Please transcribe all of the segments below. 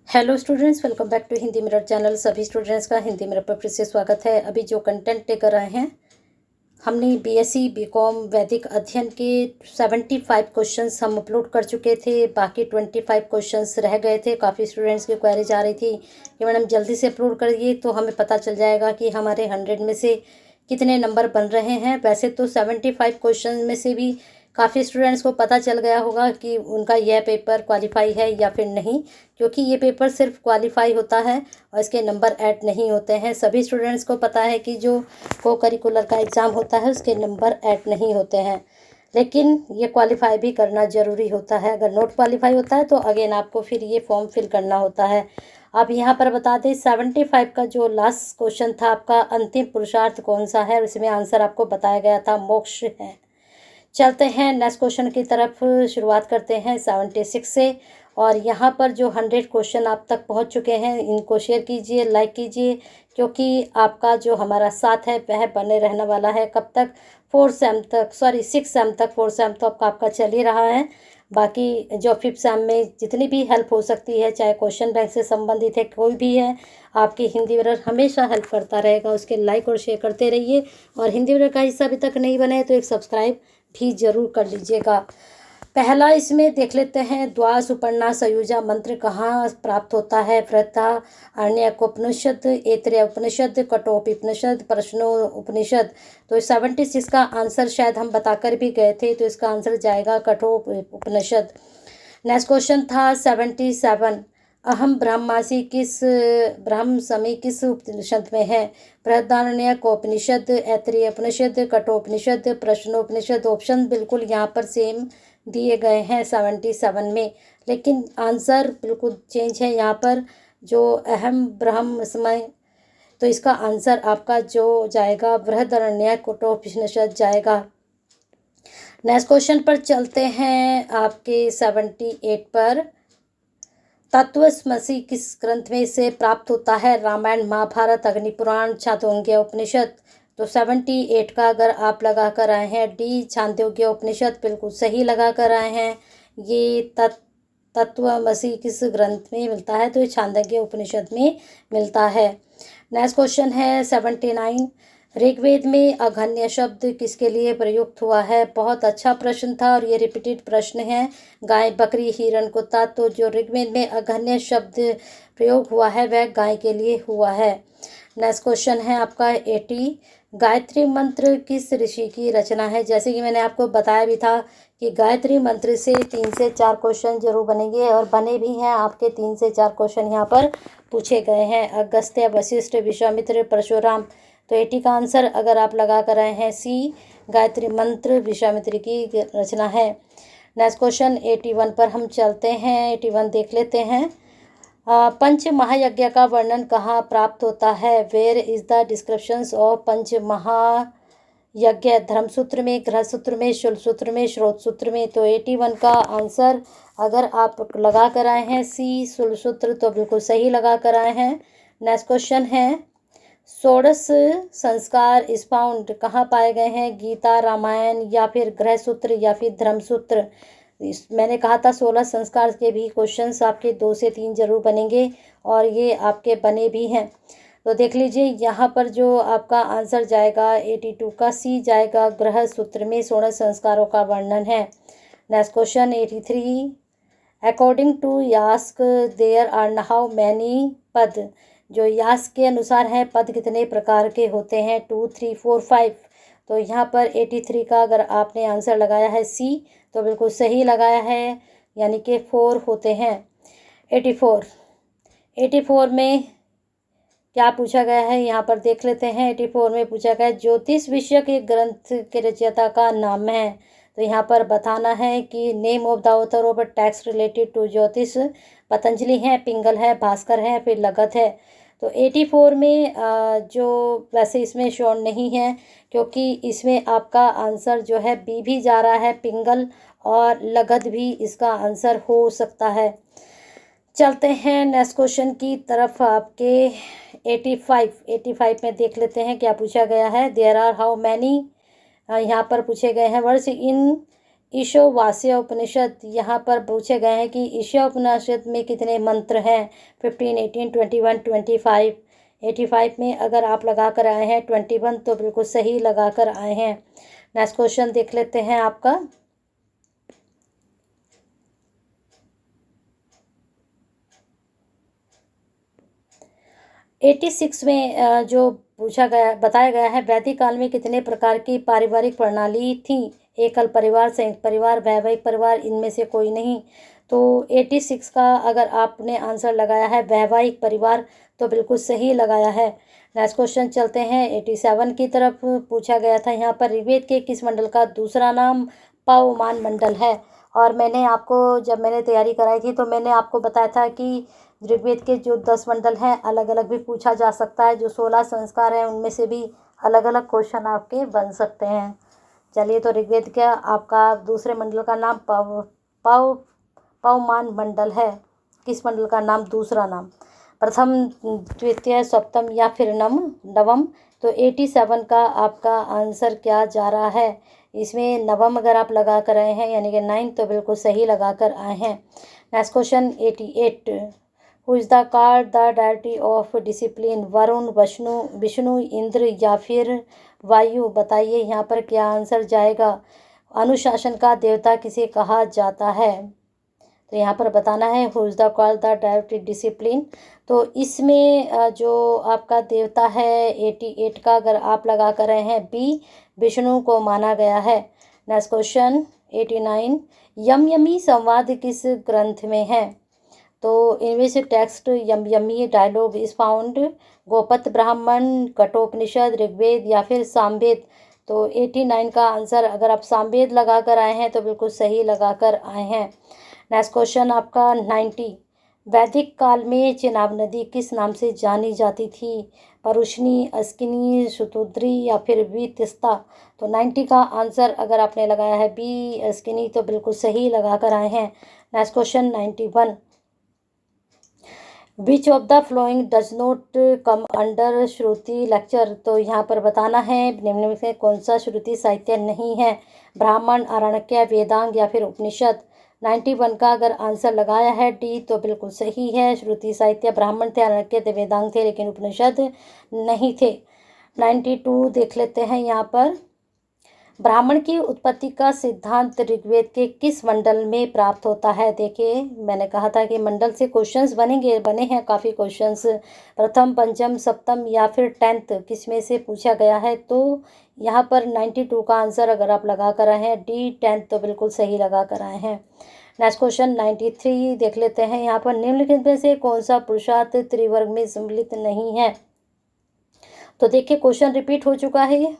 Hello students, welcome back to Hindi mirror channel. सभी students का Hindi mirror पर फिर से स्वागत है। अभी जो कंटेंट लेकर आए हैं, हमने बीएससी बीकॉम वैदिक अध्ययन के 75 क्वेश्चंस हम अपलोड कर चुके थे। बाकी 25 क्वेश्चंस रह गए थे। काफ़ी स्टूडेंट्स की क्वेरीज आ रही थी कि मैडम जल्दी से अपलोड करिए तो हमें पता चल जाएगा कि हमारे 100 में से कितने नंबर बन रहे हैं। वैसे तो 75 क्वेश्चन में से भी काफ़ी स्टूडेंट्स को पता चल गया होगा कि उनका यह पेपर क्वालिफाई है या फिर नहीं, क्योंकि ये पेपर सिर्फ क्वालिफाई होता है और इसके नंबर ऐड नहीं होते हैं। सभी स्टूडेंट्स को पता है कि जो को करिकुलर का एग्ज़ाम होता है उसके नंबर ऐड नहीं होते हैं, लेकिन ये क्वालिफाई भी करना ज़रूरी होता है। अगर नोट क्वालिफाई होता है तो अगेन आपको फिर ये फॉर्म फिल करना होता है। अब यहाँ पर बता दें 75 का जो लास्ट क्वेश्चन था आपका, अंतिम पुरुषार्थ कौन सा है, इसमें आंसर आपको बताया गया था मोक्ष है। चलते हैं नेक्स्ट क्वेश्चन की तरफ। शुरुआत करते हैं 76 से। और यहाँ पर जो 100 क्वेश्चन आप तक पहुँच चुके हैं, इनको शेयर कीजिए, लाइक कीजिए, क्योंकि आपका जो हमारा साथ है वह बने रहने वाला है। कब तक? 6 सेम तक। 4 सेम तो आपका चल ही रहा है। बाकी जो 5th सेम में जितनी भी हेल्प हो सकती है, चाहे क्वेश्चन बैंक से संबंधित है कोई भी है, आपकी हिंदी मिरर हमेशा हेल्प करता रहेगा। उसके लाइक और शेयर करते रहिए। और हिंदी मिरर का हिस्सा अभी तक नहीं बने तो एक सब्सक्राइब भी जरूर कर लीजिएगा। पहला इसमें देख लेते हैं, द्वा सुपर्णा सयुजा मंत्र कहाँ प्राप्त होता है? बृहदारण्यकोपनिषद, ऐतरेय उपनिषद, कठोपनिषद, प्रश्नो उपनिषद। तो 76 का आंसर शायद हम बताकर भी गए थे, तो इसका आंसर जाएगा कठोपनिषद। नेक्स्ट क्वेश्चन था 77, अहम ब्रह्मासी किस ब्रह्म समी किस उपनिषद में है? बृहदारण्यकोपनिषद, ऐतरेय उपनिषद, कठोपनिषद, प्रश्नोपनिषद। ऑप्शन बिल्कुल यहाँ पर सेम दिए गए हैं 77 में, लेकिन आंसर बिल्कुल चेंज है यहाँ पर। जो अहम ब्रह्म समय, तो इसका आंसर आपका जो जाएगा बृहदारण्यकोपनिषद जाएगा। नेक्स्ट क्वेश्चन पर चलते हैं, आपके 78 पर। तत्वमसि किस ग्रंथ में से प्राप्त होता है? रामायण, महाभारत, अग्निपुराण, छांदोग्य उपनिषद। तो 78 का अगर आप लगा कर आए हैं डी, छांदोग्य उपनिषद, बिल्कुल सही लगा कर आए हैं। ये तत्वमसि किस ग्रंथ में मिलता है? तो ये छांदोग्य उपनिषद में मिलता है। नेक्स्ट क्वेश्चन है 79, ऋग्वेद में अघन्य शब्द किसके लिए प्रयुक्त हुआ है? बहुत अच्छा प्रश्न था और ये रिपीटेड प्रश्न है। गाय, बकरी, हिरण, कुत्ता। तो जो ऋग्वेद में अघन्य शब्द प्रयोग हुआ है वह गाय के लिए हुआ है। नेक्स्ट क्वेश्चन है आपका 80, गायत्री मंत्र किस ऋषि की रचना है? जैसे कि मैंने आपको बताया भी था कि गायत्री मंत्र से 3 से 4 क्वेश्चन जरूर बनेंगे और बने भी हैं। आपके 3 से 4 क्वेश्चन यहाँ पर पूछे गए हैं। अगस्त्य, वशिष्ठ, विश्वामित्र, परशुराम। तो 80 का आंसर अगर आप लगा कर आए हैं सी, गायत्री मंत्र विश्वामित्र की रचना है। नेक्स्ट क्वेश्चन 81 पर हम चलते हैं। 81 देख लेते हैं। पंच महायज्ञ का वर्णन कहाँ प्राप्त होता है? Where is the descriptions of panch mahayajna? Dharmasutra में, गृहसूत्र में, शूलसूत्र में, श्रोतसूत्र में। तो 81 का आंसर अगर आप लगा कर आए हैं सी, शूलसूत्र, तो बिल्कुल सही लगा कर आए हैं। नेक्स्ट क्वेश्चन है, षोडश संस्कार स्पाउंड कहाँ पाए गए हैं? गीता, रामायण, या फिर गृहसूत्र, या फिर धर्मसूत्र। मैंने कहा था 16 संस्कार के भी क्वेश्चंस आपके 2 से 3 जरूर बनेंगे और ये आपके बने भी हैं। तो देख लीजिए यहाँ पर जो आपका आंसर जाएगा 82 का सी जाएगा, गृहसूत्र में 16 संस्कारों का वर्णन है। Next question 83, according to Yaska there are how many पद? जो यास्क के अनुसार है पद कितने प्रकार के होते हैं? 2, 3, 4, 5। तो यहाँ पर 83 का अगर आपने आंसर लगाया है सी तो बिल्कुल सही लगाया है, यानी कि 4 होते हैं। 84 में क्या पूछा गया है यहाँ पर देख लेते हैं। 84 में पूछा गया ज्योतिष विषय के ग्रंथ के रचयिता का नाम है। तो यहाँ पर बताना है कि name of the author of text related to ज्योतिष। पतंजलि है, पिंगल है, भास्कर है, फिर लगत है। तो 84 में जो वैसे इसमें श्योर नहीं है, क्योंकि इसमें आपका आंसर जो है बी भी जा रहा है, पिंगल और लगत भी इसका आंसर हो सकता है। चलते हैं नेक्स्ट क्वेश्चन की तरफ। आपके 85 में देख लेते हैं क्या पूछा गया है। देयर आर हाउ मैनी, यहाँ पर पूछे गए हैं वर्ड्स इन ईशावास्य उपनिषद, यहाँ पर पूछे गए हैं कि ईशा उपनिषद में कितने मंत्र हैं। 15, 18, 21, 25। 85 में अगर आप लगा कर आए हैं 21 तो बिल्कुल सही लगा कर आए हैं। नेक्स्ट क्वेश्चन देख लेते हैं आपका। एटी सिक्स में जो बताया गया है, वैदिक काल में कितने प्रकार की पारिवारिक प्रणाली थी। एकल परिवार, संयुक्त परिवार, वैवाहिक परिवार, इनमें से कोई नहीं। तो 86 का अगर आपने आंसर लगाया है वैवाहिक परिवार तो बिल्कुल सही लगाया है। नेक्स्ट क्वेश्चन चलते हैं 87 की तरफ। पूछा गया था यहाँ पर ऋग्वेद के किस मंडल का दूसरा नाम पवमान मंडल है। और जब मैंने तैयारी कराई थी तो मैंने आपको बताया था कि ऋग्वेद के जो 10 मंडल हैं अलग अलग भी पूछा जा सकता है। जो 16 संस्कार हैं उनमें से भी अलग अलग क्वेश्चन आपके बन सकते हैं। चलिए, तो ऋग्वेद का आपका दूसरे मंडल का नाम पवमान मंडल है। किस मंडल का नाम दूसरा नाम, प्रथम, द्वितीय, सप्तम या फिर नवम। तो 87 का आपका आंसर क्या जा रहा है। इसमें नवम अगर आप लगा कर आए हैं यानी कि 9 तो बिल्कुल सही लगा कर आए हैं। Next question 88। Who is the called the deity of discipline. Varun, Vishnu, Indra या फिर वायु। बताइए यहाँ पर क्या आंसर जाएगा। अनुशासन का देवता किसे कहा जाता है। तो यहाँ पर बताना है who is the called the deity discipline. तो इसमें जो आपका देवता है 88 का अगर आप लगा कर रहे हैं बी, विष्णु को माना गया है। Next question 89। यमयमी संवाद किस ग्रंथ में है। तो इनमें से text Yamayami dialogue is found Gopatha Brahmana, Kathopanishad, Rigveda या फिर सामवेद। तो 89 का आंसर अगर आप सामवेद लगा कर आए हैं तो बिल्कुल सही लगा कर आए हैं। नेक्स्ट क्वेश्चन आपका 90। वैदिक काल में चेनाब नदी किस नाम से जानी जाती थी। परुष्णी, अस्किनी, शतुद्री या फिर बी, तिस्ता। तो 90 का आंसर अगर आपने लगाया है बी, अस्किनी, तो बिल्कुल सही लगा कर आए हैं। Next question 91। Which of the flowing does not come under Shruti lecture. तो यहाँ पर बताना है निम्न में से कौन सा श्रुति साहित्य नहीं है। ब्राह्मण, आरण्यक, वेदांग या फिर उपनिषद। 91 का अगर आंसर लगाया है डी तो बिल्कुल सही है। श्रुति साहित्य ब्राह्मण थे, आरण्यक थे, वेदांग थे, लेकिन उपनिषद नहीं थे। 92 देख लेते हैं यहाँ पर। ब्राह्मण की उत्पत्ति का सिद्धांत ऋग्वेद के किस मंडल में प्राप्त होता है। देखिए, मैंने कहा था कि मंडल से क्वेश्चंस बने हैं काफ़ी क्वेश्चंस। प्रथम, पंचम, सप्तम या फिर 10th किस में से पूछा गया है। तो यहाँ पर 92 का आंसर अगर आप लगा कर आए हैं डी, 10th तो बिल्कुल सही लगा कर आए हैं। नेक्स्ट क्वेश्चन 93 देख लेते हैं। यहाँ पर निम्नलिखित में से कौन सा पुरुषार्थ त्रिवर्ग में सम्मिलित नहीं है। तो देखिए, क्वेश्चन रिपीट हो चुका है। ये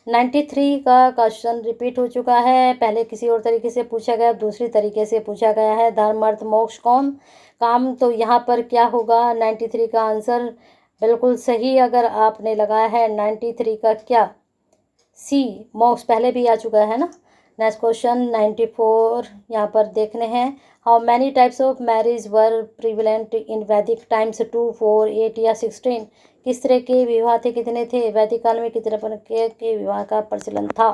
93 का क्वेश्चन रिपीट हो चुका है। पहले किसी और तरीके से पूछा गया, दूसरी तरीके से पूछा गया है। धर्म, अर्थ, मोक्ष, काम। तो यहाँ पर क्या होगा। 93 का आंसर बिल्कुल सही अगर आपने लगाया है 93 का क्या, सी, मोक्ष पहले भी आ चुका है ना। नेक्स्ट क्वेश्चन 94 यहाँ पर देखने हैं। How many types of marriage were prevalent इन वैदिक टाइम्स। 2, 4, 8 या 16। किस तरह के विवाह थे, कितने थे वैदिक काल में, कितने प्रकार के विवाह का प्रचलन था।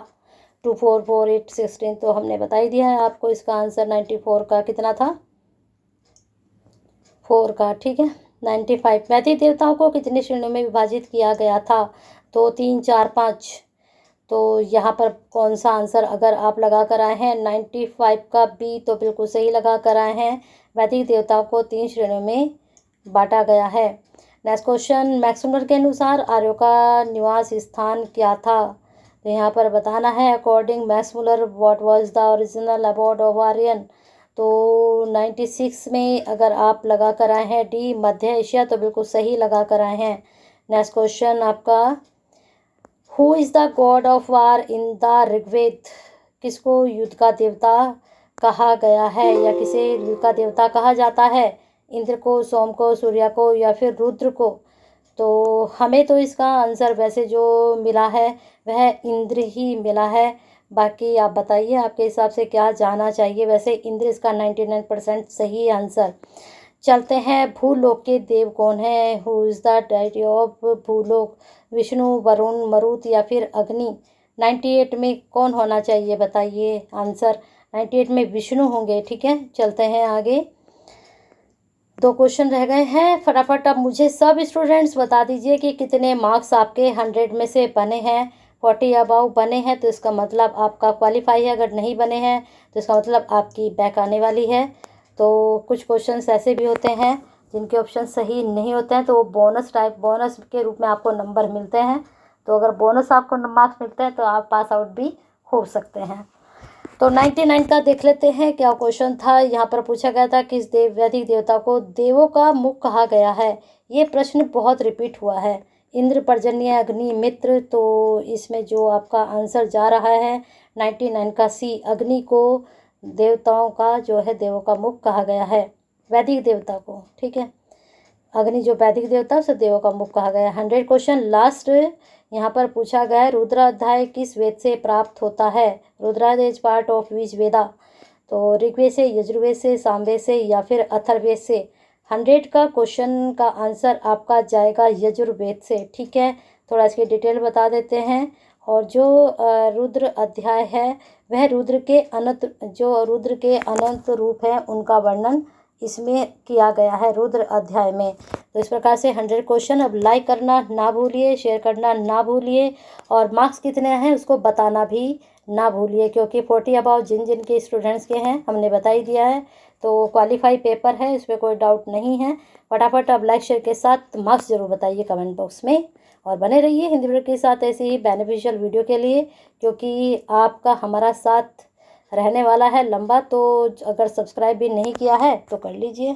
2, 4, 4, 8, 16 तो हमने बता ही दिया है आपको। इसका आंसर 94 का कितना था, 4 का। ठीक है। 95। वैदिक देवताओं को कितने श्रेणियों में विभाजित किया गया था। तो 3, 4, 5। तो यहाँ पर कौन सा आंसर अगर आप लगा कर आए हैं 95 का बी तो बिल्कुल सही लगा कर आए हैं। वैदिक देवताओं को 3 श्रेणियों में बांटा गया है। नेक्स्ट क्वेश्चन, मैक्समुलर के अनुसार आर्यों का निवास स्थान क्या था। तो यहाँ पर बताना है according Max Muller what was the original abode of Aryan. तो 96 में अगर आप लगा कर आए हैं डी, मध्य एशिया, तो बिल्कुल सही लगा कर आए हैं। नेक्स्ट क्वेश्चन आपका, who is the god of war in the Rigveda. किसको युद्ध का देवता कहा गया है या किसे युद्ध का देवता कहा जाता है। इंद्र को, सोम को, सूर्य को या फिर रुद्र को। तो हमें तो इसका आंसर वैसे जो मिला है वह इंद्र ही मिला है। बाकी आप बताइए आपके हिसाब से क्या जाना चाहिए। वैसे इंद्र इसका 99% सही आंसर। चलते हैं, भूलोक के देव कौन है। Who is the deity of Bhuloka. Vishnu, Varuna, Marut या फिर अग्नि। 98 में कौन होना चाहिए बताइए आंसर। 98 में विष्णु होंगे। ठीक है, चलते हैं आगे। 2 क्वेश्चन रह गए हैं। फटाफट अब मुझे सब स्टूडेंट्स बता दीजिए कि कितने मार्क्स आपके 100 में से बने हैं। 40 अबाउ बने हैं तो इसका मतलब आपका क्वालिफाई है, अगर नहीं बने हैं तो इसका मतलब आपकी बैक आने वाली है। तो कुछ क्वेश्चंस ऐसे भी होते हैं जिनके ऑप्शन सही नहीं होते हैं, तो वो बोनस के रूप में आपको नंबर मिलते हैं। तो अगर बोनस आपको मार्क्स मिलते हैं तो आप पास आउट भी हो सकते हैं। तो 99 का देख लेते हैं क्या क्वेश्चन था। यहाँ पर पूछा गया था किस वैदिक देवता को देवों का मुख कहा गया है। ये प्रश्न बहुत रिपीट हुआ है। इंद्र, पर्जन्य, अग्नि, मित्र। तो इसमें जो आपका आंसर जा रहा है 99 का सी, अग्नि को देवताओं का जो है देवों का मुख कहा गया है, वैदिक देवता को। ठीक है, अग्नि जो वैदिक देवता उसे देवों का मुख कहा गया। 100 क्वेश्चन लास्ट यहाँ पर पूछा गया है रुद्राध्याय किस वेद से प्राप्त होता है। Rudradhyaya is part of which Veda. तो ऋग्वेद से, यजुर्वेद से, सामवेद से या फिर अथर्ववेद से। 100 का क्वेश्चन का आंसर आपका जाएगा यजुर्वेद से। ठीक है, थोड़ा इसकी डिटेल बता देते हैं। और जो रुद्र अध्याय है वह रुद्र के अनंत रूप हैं उनका वर्णन इसमें किया गया है रुद्र अध्याय में। तो इस प्रकार से 100 क्वेश्चन। अब लाइक करना ना भूलिए, शेयर करना ना भूलिए और मार्क्स कितने हैं उसको बताना भी ना भूलिए, क्योंकि 40 अबाउ जिन के स्टूडेंट्स के हैं हमने बता ही दिया है। तो क्वालिफाई पेपर है, इसमें कोई डाउट नहीं है। फटाफट अब लाइक शेयर के साथ मार्क्स जरूर बताइए कमेंट बॉक्स में और बने रहिए हिंदी वीडियो के साथ ऐसे ही बेनिफिशियल वीडियो के लिए, क्योंकि आपका हमारा साथ रहने वाला है लंबा। तो अगर सब्सक्राइब भी नहीं किया है तो कर लीजिए।